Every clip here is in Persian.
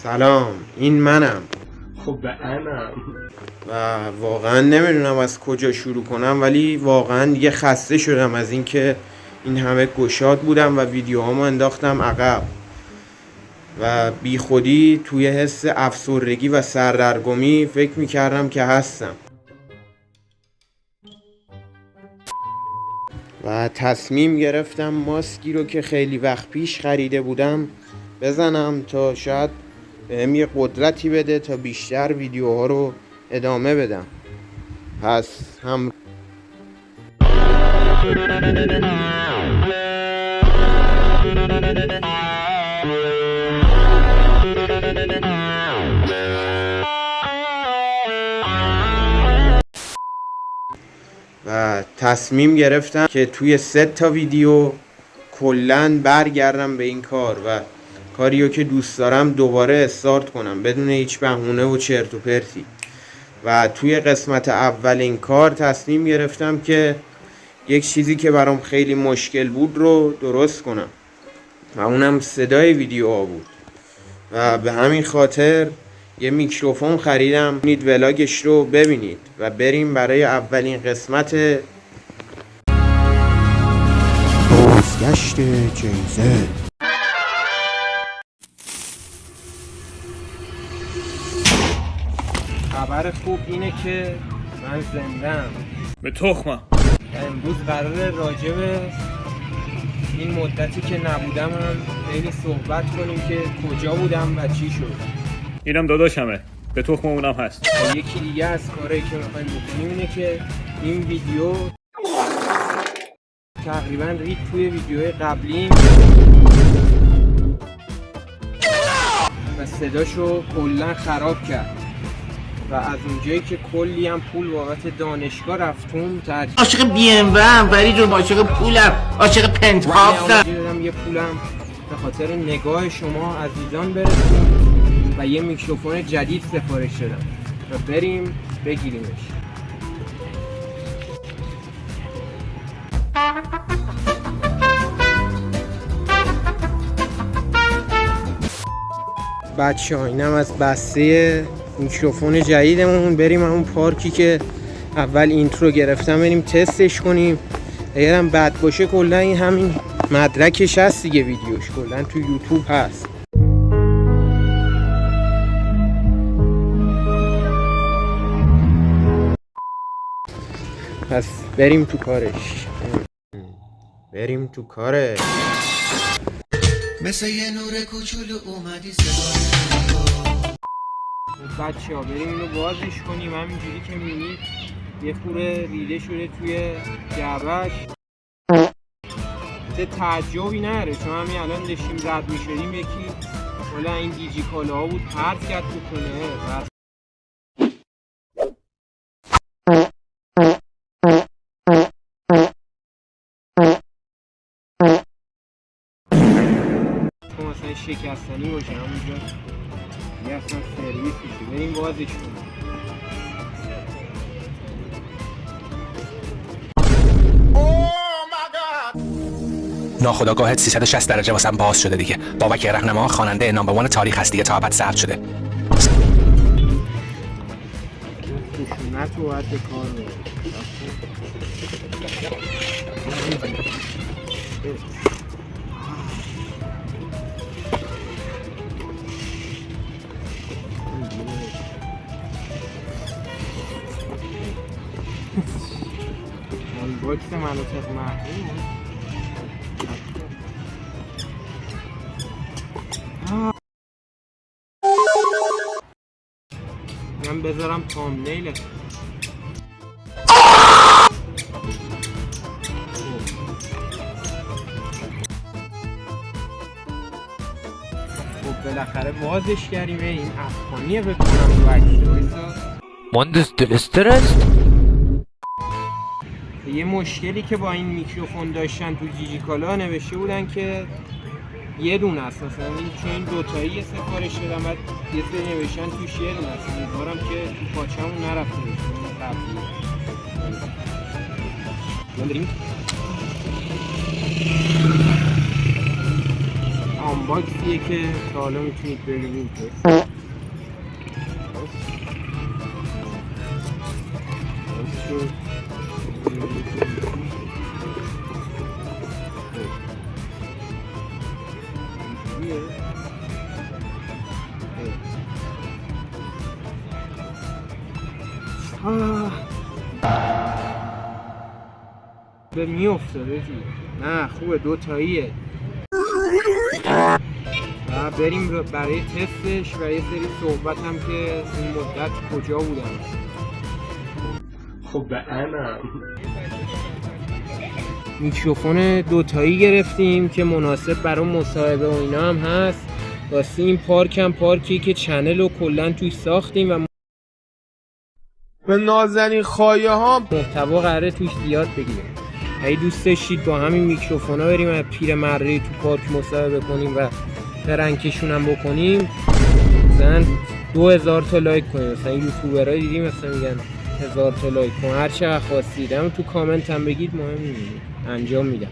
سلام، این منم خب به انم و واقعا نمیدونم از کجا شروع کنم، ولی واقعا دیگه خسته شدم از اینکه این همه گشاد بودم و ویدیوهامو انداختم عقب و بی خودی توی حس افسردگی و سردرگمی فکر میکردم که هستم و تصمیم گرفتم ماسکی رو که خیلی وقت پیش خریده بودم بزنم تا شاید بهم یه قدرتی بده تا بیشتر ویدیوها رو ادامه بدم. پس هم و تصمیم گرفتم که توی 3 تا ویدیو کلن برگردم به این کار و کاریو که دوست دارم دوباره استارت کنم بدون هیچ بهونه و چرت و پرتی. و توی قسمت اول این کار تصمیم گرفتم که یک چیزی که برام خیلی مشکل بود رو درست کنم و اونم صدای ویدیوها بود و به همین خاطر یه میکروفون خریدم. میتونید ولاگش رو ببینید و بریم برای اولین قسمت بازگشت جیزه. خبر خوب اینه که من زنده‌ام. به تخمم. امروز قراره راجع به این مدتی که نبودم خیلی صحبت کنیم که کجا بودم و چی شد. اینم داداشمه، به تخم اونم هست. یکی دیگه از کارهایی که میخوایم بکنیم اینه که این ویدیو تقریبا رید توی ویدیوهای قبلیم و صداشو کلا خراب کرد و از اونجایی که کلی هم پول بابت دانشگاه رفتم عاشق بی ام و هم ولی جون عاشق پولم، عاشق پنت هافتم. یه پولم به خاطر نگاه شما عزیزان برسون و یه میکروفون جدید سفارش دادم و بریم بگیریمش. بچه ها اینم از بسته میکروفون جدیدمون. بریم همون پارکی که اول اینترو گرفتم بریم تستش کنیم. اگرم بد باشه کلا این همین مدرکش هست دیگه، ویدیوش کلا تو یوتیوب هست. پس بریم تو کارش. مثل یه نور کوچولو اومدی بچه ها بریم اینو بازش کنیم. همینجوری که میبینید یه خوره ریده شده توی جعبش. تعجبی نره چون همین الان داشتیم رد میشدیم یکی ولی این دیجی کالا ها بود پرت کرد تو کنه. مثلا شکستنی باشه همونجا یه اصلا سرویس میشه. بریم بازش کنیم. ناخودآگاهت 360 درجه واسم باز شده دیگه. بابک رهنما خواننده نامبر 1 تاریخ هست دیگه، تا ابد سرد شده. خشونت و حد کار میره. باکس مناطق محروم من بذارم تامنیل. خب بالاخره بازش کردیم. این افغانیه بکنم رو عکس مهندس دلستر است. یه مشکلی که با این میکروفون داشتن تو جیجی کالا نوشته بودن که یه دونه است، مثلا این چون این دوتایی سفارش دادم بعد یه سری نوشتن توش یه دونه است. امیدوارم که تو پاچمون نرفته باشه. قبلی بریم. آنباکسیه که تا حالا میتونید ببینید. به میافتاده جور. نه خوبه، دوتاییه. و بریم برای تستش و یه سری صحبت هم که این مدت کجا بودم. خب به انم. میکروفون دوتایی گرفتیم که مناسب برای مصاحبه و اینا هم هست. واسه این پارک هم پارکی که چنل رو کلن توی ساختیم و به نازنین خایه ها محتوا قراره توش زیاد بگیریم. اگه دوست داشتید با همین میکروفونا بریم از پیر مره تو پارک مصاحبه کنیم و فرنکشون هم بکنیم، مثلا 2000 تا لایک کنیم. مثلا یوتیوبرها دیدیم مثلا میگن 1000 تا لایک کن، هر چقدر خواستید. اما تو کامنت هم بگید، مهم نیست، انجام میدم.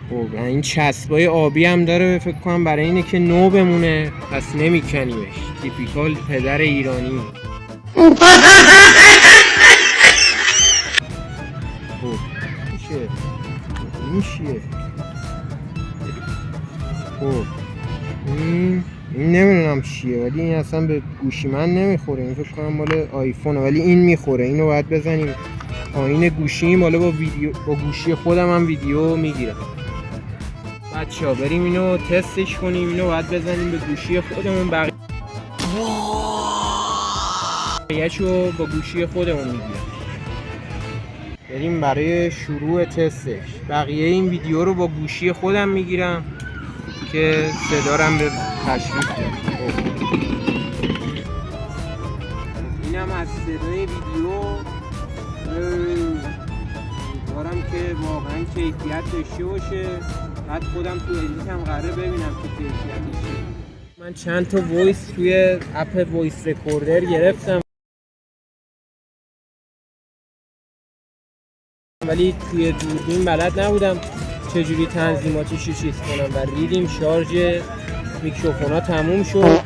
خب این چسبای آبی هم داره، فکر کنم برای اینه که نو بمونه، پس نمیکنیمش. تیپیکال پدر ایرانی. خب این چیه؟ خب این نمیدونم چیه، ولی این اصلا به گوشی من نمیخوره. این فکر کنم مال آیفونه، ولی این میخوره. اینو باید بزنیم پایین گوشیم. حالا با گوشی خودم هم ویدیو میگیرم. بچه‌ها بریم اینو تستش کنیم. اینو باید بزنیم به گوشی خودمون، بقیه‌شو با گوشی خودمون میگیرم. بریم برای شروع تستش. بقیه این ویدیو رو با گوشی خودم میگیرم که صدارم به تشریف کنم. اینم از صدای ویدیو. امیدوارم که واقعا کیفیت داشته باشه. بعد خودم تو ادیت هم قراره ببینم که کیفیتش چیه. من چند تا وایس توی اپ وایس رکوردر گرفتم، ولی توی دوربین بلد نبودم چجوری تنظیماتش رو چیز کنم و ریدیم شارژ میکروفونا تموم شد.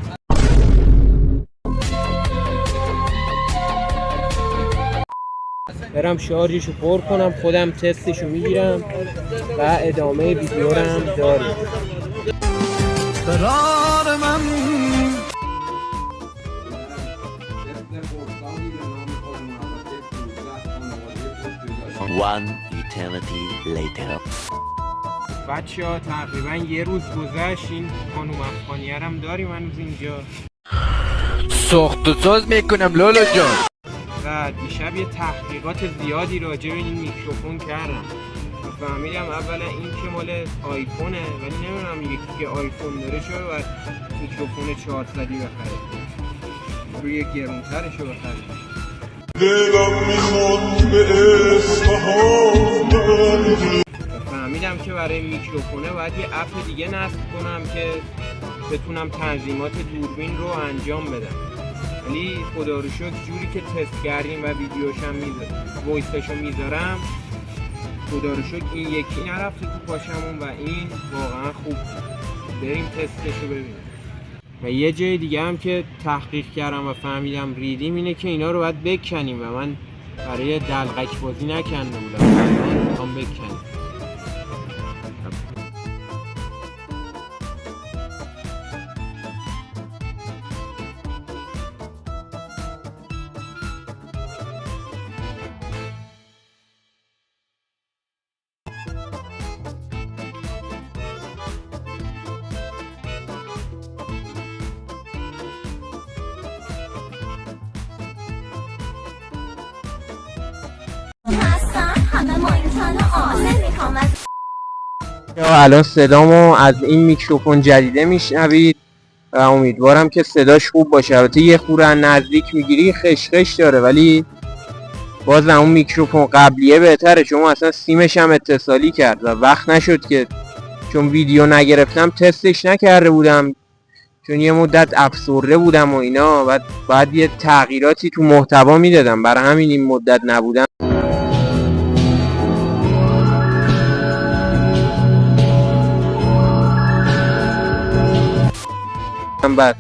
برم شارژش رو پر کنم، خودم تستش رو میگیرم و ادامه ویدیو رو هم داریم. One eternity later. بچه‌ها تقریبا یه روز گذشت. این خانوم افغانیه هم داریم هنوز اینجا ساخت و ساز میکنم لالا جان. و دیشب یه تحقیقات زیادی راجع به این میکروفون کردم و فهمیدم اولا این که مال آیفونه، ولی نمیدونم یکی که آیفون داره چرا باید میکروفون 400 بخره، روی گرونترش رو بخره. دلم میخواد به اصفهان بری. فهمیدم که برای میکروفونه باید یه اپ دیگه نصب کنم که بتونم تنظیمات دوربین رو انجام بدم. ولی خدا رو شکر جوری که تست کردیم و ویدیوشم وایساشو میذارم، خدا رو شکر این یکی نرفته تو پاشمون و این واقعا خوب. بریم تستشو ببینیم. و یه جای دیگه هم که تحقیق کردم و فهمیدم ریدیم اینه که اینا رو باید بکنیم و من برای دلقک بازی نکنده بودم، من میخوام بکنیم. الان صدامو از این میکروفون جدیده میشنوید و امیدوارم که صداش خوب باشه. البته یه خورده نزدیک میگیری خشخش داره، ولی باز اون میکروفون قبلیه بهتره، چون اصلا سیمش هم اتصالی کرد و وقت نشد که، چون ویدیو نگرفتم تستش نکرده بودم، چون یه مدت افسرده بودم و اینا و بعد یه تغییراتی تو محتوا میدادم، برای همین این مدت نبودم. میکنم و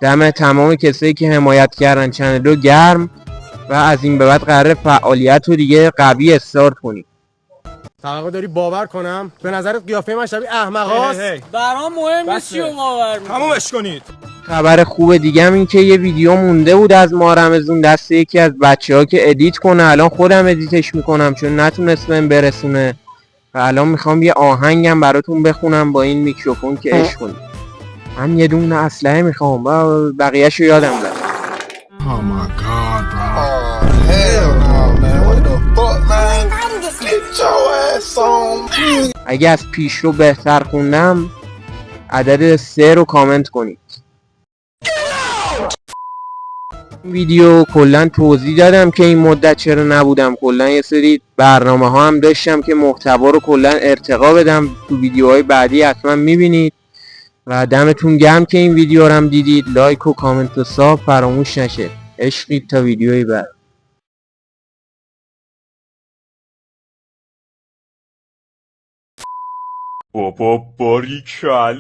دم تمام کسایی که حمایت کردن چنل رو گرم و از این به بعد قراره فعالیت رو دیگه قوی استارت کنیم. توقع داری باور کنم؟ به نظرت قیافه من شبیه احمقاست؟ برام مهم نیست چیو باور می‌کنی. تمومش کنید. خبر خوب دیگه هم این که یه ویدیو مونده بود از ماه رمضون دست یکی از بچه‌ها که ادیت کنه. الان خودم ادیتش میکنم چون نتونست بهم برسونه و الان میخوام یه آهنگم براتون بخونم با این میکروفون که عشق کنید. من یه دونه اسلحه میخوام و بقیه‌شو یادم رفت. اگه از پیش رو بهتر خوندم عدد 3 رو کامنت کنید. ویدیو کلا توضیح دادم که این مدت چرا نبودم. کلا یه سری برنامه ها هم داشتم که محتوا رو کلا ارتقا بدم. تو ویدیوهای بعدی حتما میبینید و دمتون گرم که این ویدیو رو هم دیدید. لایک و کامنت و ساب فراموش نشه. عشقید تا ویدیوی بعد. بابا باریکلا